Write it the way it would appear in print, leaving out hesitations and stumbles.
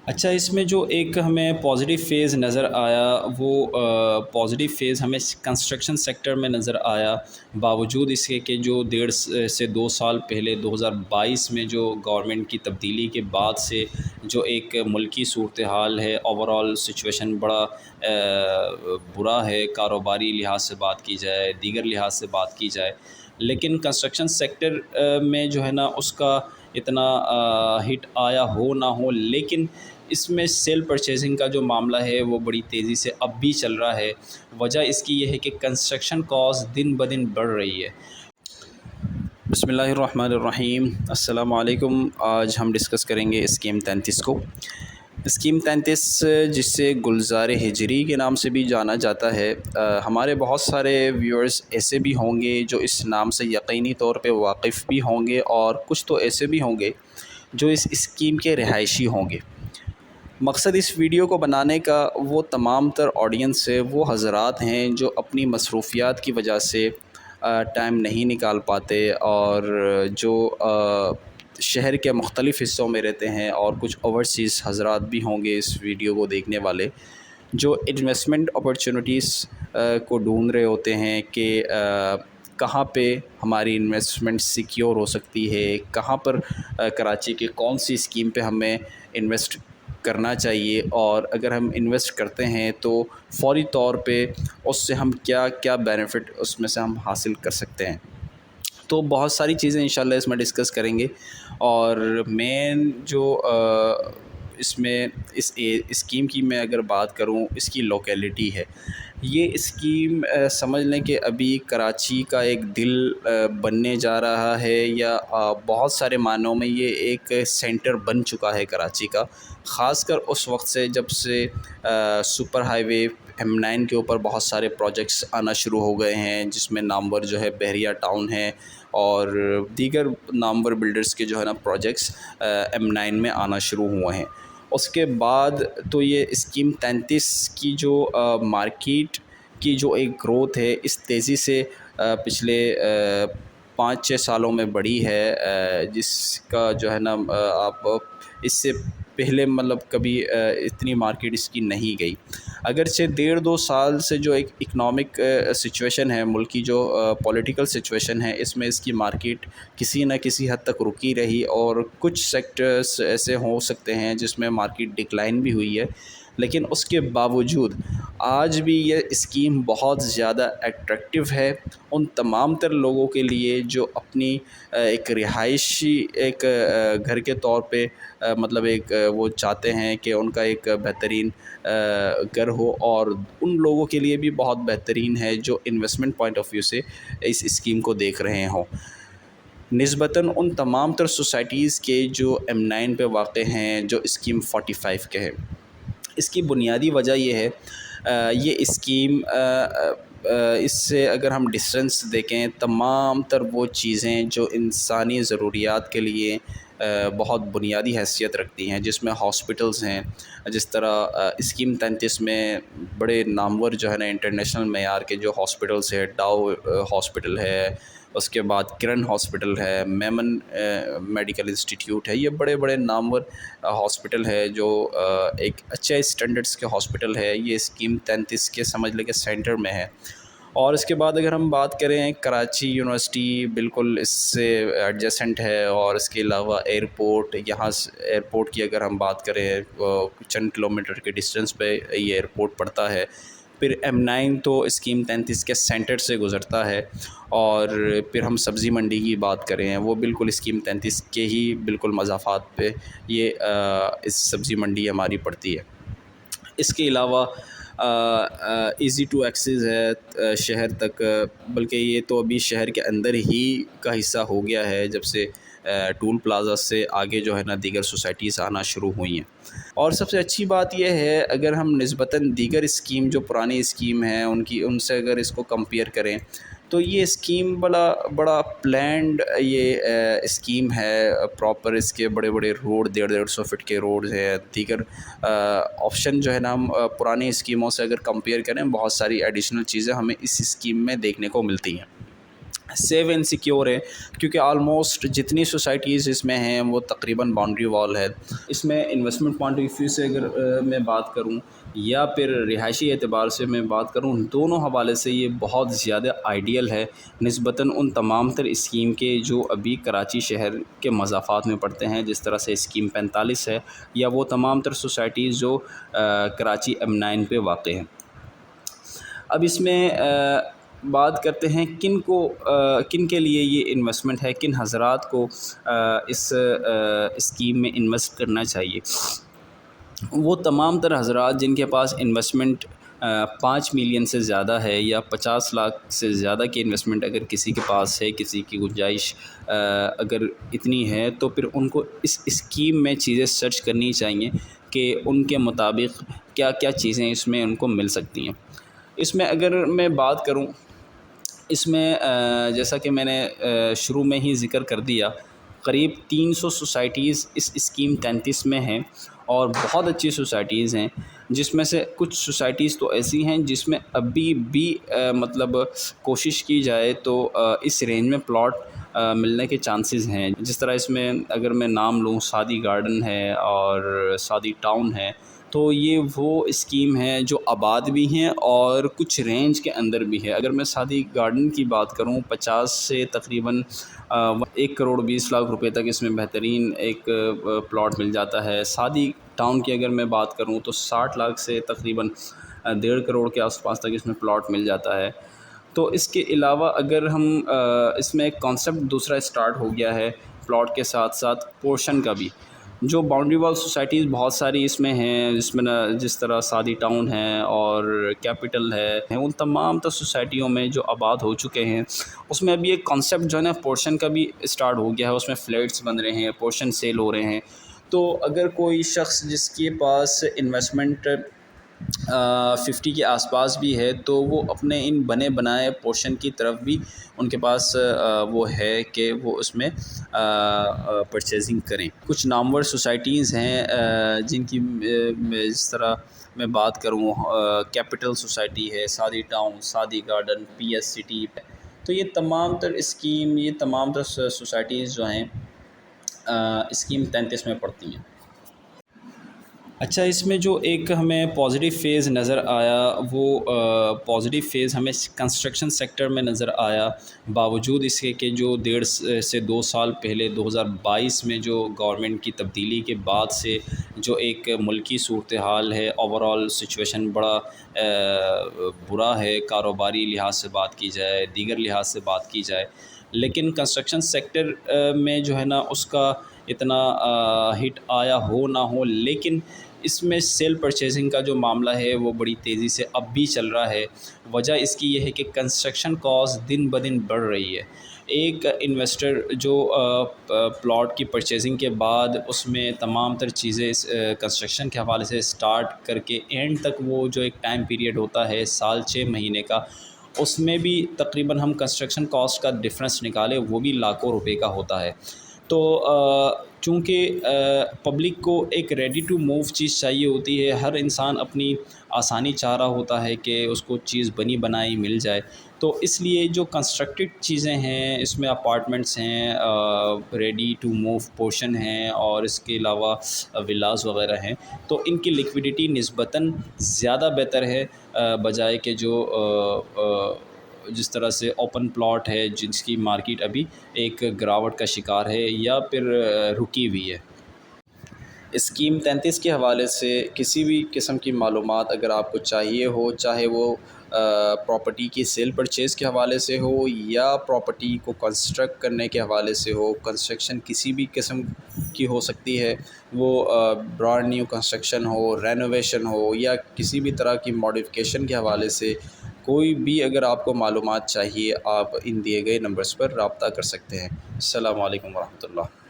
اچھا، اس میں جو ایک ہمیں پازیٹیو فیز نظر آیا وہ پازیٹیو فیز ہمیں کنسٹرکشن سیکٹر میں نظر آیا، باوجود اس کے کہ جو 1.5 سے 2 سال پہلے 2022 میں جو گورنمنٹ کی تبدیلی کے بعد سے جو ایک ملکی صورتحال ہے، اوور آل سچویشن بڑا برا ہے، کاروباری لحاظ سے بات کی جائے، دیگر لحاظ سے بات کی جائے، لیکن کنسٹرکشن سیکٹر میں جو ہے نا اس کا اتنا ہٹ آیا ہو نہ ہو، لیکن اس میں سیل پرچیزنگ کا جو معاملہ ہے وہ بڑی تیزی سے اب بھی چل رہا ہے۔ وجہ اس کی یہ ہے کہ کنسٹرکشن کاسٹ دن بدن بڑھ رہی ہے۔ بسم اللہ الرحمن الرحیم، السلام علیکم۔ آج ہم ڈسکس کریں گے اسکیم 33 کو۔ اسکیم 33 جس سے گلزار ہجری کے نام سے بھی جانا جاتا ہے، ہمارے بہت سارے ویورز ایسے بھی ہوں گے جو اس نام سے یقینی طور پہ واقف بھی ہوں گے، اور کچھ تو ایسے بھی ہوں گے جو اس اسکیم کے رہائشی ہوں گے۔ مقصد اس ویڈیو کو بنانے کا وہ تمام تر آڈینس ہے، وہ حضرات ہیں جو اپنی مصروفیات کی وجہ سے ٹائم نہیں نکال پاتے، اور جو شہر کے مختلف حصوں میں رہتے ہیں، اور کچھ اوورسیز حضرات بھی ہوں گے اس ویڈیو کو دیکھنے والے، جو انویسٹمنٹ اپرچونیٹیز کو ڈھونڈ رہے ہوتے ہیں کہ کہاں پہ ہماری انویسٹمنٹ سیکیور ہو سکتی ہے، کہاں پر کراچی کے کون سی اسکیم پہ ہمیں انویسٹ کرنا چاہیے، اور اگر ہم انویسٹ کرتے ہیں تو فوری طور پہ اس سے ہم کیا کیا بینیفٹ اس میں سے ہم حاصل کر سکتے ہیں۔ تو بہت ساری چیزیں انشاءاللہ اس میں ڈسکس کریں گے، اور مین جو اس میں اس اسکیم کی میں اگر بات کروں، اس کی لوکیلٹی ہے۔ یہ اسکیم سمجھ لیں کہ ابھی کراچی کا ایک دل بننے جا رہا ہے، یا بہت سارے معنوں میں یہ ایک سینٹر بن چکا ہے کراچی کا، خاص کر اس وقت سے جب سے سپر ہائی وے M9 کے اوپر بہت سارے پروجیکٹس آنا شروع ہو گئے ہیں، جس میں نامور جو ہے بحریہ ٹاؤن ہے، اور دیگر نامور بلڈرز کے جو ہے نا پروجیکٹس M9 میں آنا شروع ہوئے ہیں۔ اس کے بعد تو یہ اسکیم 33 کی جو مارکیٹ کی جو ایک گروتھ ہے، اس تیزی سے پچھلے 5-6 سالوں میں بڑھی ہے، جس کا جو ہے نا آپ اس سے پہلے مطلب کبھی اتنی مارکیٹ اس کی نہیں گئی۔ اگرچہ 1.5-2 سال سے جو ایک اکنامک سچویشن ہے، ملکی جو پولیٹیکل سچویشن ہے، اس میں اس کی مارکیٹ کسی نہ کسی حد تک رکی رہی، اور کچھ سیکٹرز ایسے ہو سکتے ہیں جس میں مارکیٹ ڈکلائن بھی ہوئی ہے، لیکن اس کے باوجود آج بھی یہ اسکیم بہت زیادہ اٹریکٹیو ہے ان تمام تر لوگوں کے لیے جو اپنی ایک رہائشی ایک گھر کے طور پہ مطلب ایک وہ چاہتے ہیں کہ ان کا ایک بہترین گھر ہو، اور ان لوگوں کے لیے بھی بہت بہترین ہے جو انویسٹمنٹ پوائنٹ آف ویو سے اس اسکیم کو دیکھ رہے ہوں، نسبتاً ان تمام تر سوسائٹیز کے جو M9 پہ واقع ہیں، جو اسکیم 45 کے ہے۔ اس کی بنیادی وجہ یہ ہے، یہ اسکیم اس سے اگر ہم ڈسٹنس دیکھیں، تمام تر وہ چیزیں جو انسانی ضروریات کے لیے بہت بنیادی حیثیت رکھتی ہیں، جس میں ہاسپٹلز ہیں، جس طرح اسکیم 33 میں بڑے نامور جو ہے نا انٹرنیشنل معیار کے جو ہاسپٹلز ہے، ڈاؤ ہاسپٹل ہے، اس کے بعد کرن ہاسپٹل ہے، میمن میڈیکل انسٹیٹیوٹ ہے، یہ بڑے بڑے نامور ہاسپٹل ہے جو ایک اچھے اسٹینڈرڈس کے ہاسپٹل ہے، یہ اسکیم 33 کے سمجھ لے کے سینٹر میں ہے۔ اور اس کے بعد اگر ہم بات کریں، کراچی یونیورسٹی بالکل اس سے ایڈجسنٹ ہے، اور اس کے علاوہ ایئرپورٹ، یہاں ایئرپورٹ کی اگر ہم بات کریں چند کلومیٹر کے ڈسٹنس پہ یہ ایئرپورٹ پڑتا ہے۔ پھر M9 تو اسکیم 33 کے سینٹر سے گزرتا ہے، اور پھر ہم سبزی منڈی کی بات کریں، وہ بالکل اسکیم 33 کے ہی بالکل مضافات پہ یہ اس سبزی منڈی ہماری پڑتی ہے۔ اس کے علاوہ ایزی ٹو ایکسیس ہے شہر تک، بلکہ یہ تو ابھی شہر کے اندر ہی کا حصہ ہو گیا ہے جب سے ٹول پلازا سے آگے جو ہے نا دیگر سوسائٹیز آنا شروع ہوئی ہیں۔ اور سب سے اچھی بات یہ ہے، اگر ہم نسبتاً دیگر اسکیم جو پرانی اسکیم ہیں ان سے اگر اس کو کمپیئر کریں، تو یہ اسکیم بڑا پلانڈ یہ اسکیم ہے، پراپر اس کے بڑے بڑے روڈ 150-150 فٹ کے روڈز ہیں، دیگر آپشن جو ہے نا ہم پرانی اسکیموں سے اگر کمپیئر کریں، بہت ساری ایڈیشنل چیزیں ہمیں اس اسکیم میں دیکھنے کو ملتی ہیں۔ سیف اینڈ سیکیور ہے، کیونکہ آلموسٹ جتنی سوسائٹیز اس میں ہیں وہ تقریباً باؤنڈری وال ہے۔ اس میں انویسٹمنٹ پوائنٹ آف ویو سے اگر میں بات کروں یا پھر رہائشی اعتبار سے میں بات کروں، دونوں حوالے سے یہ بہت زیادہ آئیڈیل ہے نسبتاً ان تمام تر اسکیم کے جو ابھی کراچی شہر کے مضافات میں پڑتے ہیں، جس طرح سے اسکیم 45 ہے یا وہ تمام تر سوسائٹیز جو کراچی M9 پہ واقع ہیں۔ اب اس میں بات کرتے ہیں کن کے لیے یہ انویسٹمنٹ ہے، کن حضرات کو اس اسکیم میں انویسٹ کرنا چاہیے۔ وہ تمام تر حضرات جن کے پاس انویسٹمنٹ 5 ملین سے زیادہ ہے یا 50 لاکھ سے زیادہ کی انویسٹمنٹ اگر کسی کے پاس ہے، کسی کی گنجائش اگر اتنی ہے، تو پھر ان کو اس اسکیم میں چیزیں سرچ کرنی چاہیے کہ ان کے مطابق کیا کیا چیزیں اس میں ان کو مل سکتی ہیں۔ اس میں اگر میں بات کروں، اس میں جیسا کہ میں نے شروع میں ہی ذکر کر دیا، قریب 300 سوسائٹیز اس اسکیم 33 میں ہیں اور بہت اچھی سوسائٹیز ہیں، جس میں سے کچھ سوسائٹیز تو ایسی ہیں جس میں ابھی بھی مطلب کوشش کی جائے تو اس رینج میں پلاٹ ملنے کے چانسز ہیں۔ جس طرح اس میں اگر میں نام لوں، سعدی گارڈن ہے اور سعدی ٹاؤن ہے، تو یہ وہ اسکیم ہے جو آباد بھی ہیں اور کچھ رینج کے اندر بھی ہے۔ اگر میں سعدی گارڈن کی بات کروں، 50 سے تقریباً 1 کروڑ 20 لاکھ روپے تک اس میں بہترین ایک پلاٹ مل جاتا ہے۔ سعدی ٹاؤن کی اگر میں بات کروں تو 60 لاکھ سے تقریباً 1.5 کروڑ کے آس پاس تک اس میں پلاٹ مل جاتا ہے۔ تو اس کے علاوہ اگر ہم اس میں ایک کانسیپٹ دوسرا اسٹارٹ ہو گیا ہے پلاٹ کے ساتھ ساتھ پورشن کا بھی، جو باؤنڈری وال سوسائٹیز بہت ساری اس میں ہیں، جس طرح سعدی ٹاؤن ہے اور کیپٹل ہے، ان تمام تو سوسائٹیوں میں جو آباد ہو چکے ہیں، اس میں ابھی ایک کانسیپٹ جو ہے نا پورشن کا بھی اسٹارٹ ہو گیا ہے۔ اس میں فلیٹس بن رہے ہیں، پورشن سیل ہو رہے ہیں۔ تو اگر کوئی شخص جس کے پاس انویسٹمنٹ 50 کے آس پاس بھی ہے، تو وہ اپنے ان بنے بنائے پورشن کی طرف بھی ان کے پاس وہ ہے کہ وہ اس میں پرچیزنگ کریں۔ کچھ نامور سوسائٹیز ہیں جن کی جس طرح میں بات کروں، کیپٹل سوسائٹی ہے، Saadi town, Saadi garden, PS city, تو یہ تمام تر اسکیم، یہ تمام تر سوسائٹیز جو ہیں اسکیم 33 میں پڑتی ہیں۔ اچھا، اس میں جو ایک ہمیں پازیٹیو فیز نظر آیا، وہ پازیٹیو فیز ہمیں کنسٹرکشن سیکٹر میں نظر آیا، باوجود اس کے کہ جو 1.5 سے 2 سال پہلے 2022 میں جو گورنمنٹ کی تبدیلی کے بعد سے جو ایک ملکی صورتحال ہے، اوورال سچویشن بڑا برا ہے، کاروباری لحاظ سے بات کی جائے، دیگر لحاظ سے بات کی جائے، لیکن کنسٹرکشن سیکٹر میں جو ہے نا اس کا اتنا ہٹ آیا ہو نہ ہو، لیکن اس میں سیل پرچیزنگ کا جو معاملہ ہے وہ بڑی تیزی سے اب بھی چل رہا ہے۔ وجہ اس کی یہ ہے کہ کنسٹرکشن کاسٹ دن بدن بڑھ رہی ہے۔ ایک انویسٹر جو پلاٹ کی پرچیزنگ کے بعد اس میں تمام تر چیزیں کنسٹرکشن کے حوالے سے سٹارٹ کر کے اینڈ تک وہ جو ایک ٹائم پیریڈ ہوتا ہے سال 6 مہینے کا، اس میں بھی تقریباً ہم کنسٹرکشن کاسٹ کا ڈفرینس نکالیں وہ بھی لاکھوں روپے کا ہوتا ہے۔ تو چونکہ پبلک کو ایک ریڈی ٹو موو چیز چاہیے ہوتی ہے، ہر انسان اپنی آسانی چاہ رہا ہوتا ہے کہ اس کو چیز بنی بنائی مل جائے، تو اس لیے جو کنسٹرکٹڈ چیزیں ہیں اس میں اپارٹمنٹس ہیں، ریڈی ٹو موو پورشن ہیں اور اس کے علاوہ ولاز وغیرہ ہیں، تو ان کی لیکویڈیٹی نسبتاً زیادہ بہتر ہے بجائے کہ جو جس طرح سے اوپن پلاٹ ہے جس کی مارکیٹ ابھی ایک گراوٹ کا شکار ہے یا پھر رکی ہوئی ہے۔ اسکیم 33 کے حوالے سے کسی بھی قسم کی معلومات اگر آپ کو چاہیے ہو، چاہے وہ پراپرٹی کی سیل پرچیز کے حوالے سے ہو یا پراپرٹی کو کنسٹرکٹ کرنے کے حوالے سے ہو، کنسٹرکشن کسی بھی قسم کی ہو سکتی ہے، وہ برانڈ نیو کنسٹرکشن ہو، رینوویشن ہو یا کسی بھی طرح کی ماڈیفکیشن کے حوالے سے کوئی بھی اگر آپ کو معلومات چاہیے، آپ ان دیے گئے نمبرز پر رابطہ کر سکتے ہیں۔ السلام علیکم ورحمۃ اللہ۔